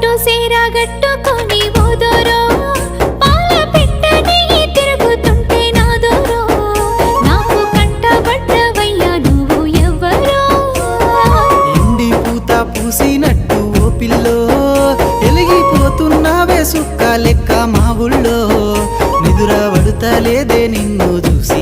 పట్టు సేరా గట్టుకొని ఓదోరో పాల పెట్టని తిరుగుతుంటే నాదోరో నాకు కంటబడ్డవయ్యా నువ్వు ఎవ్వరో ఎండి పూత పూసినట్టు ఓ పిల్లో ఎలిగిపోతున్నావే సుక్క లెక్క మా ఊళ్ళో నిదుర పడుతలేదే నిన్ను చూసి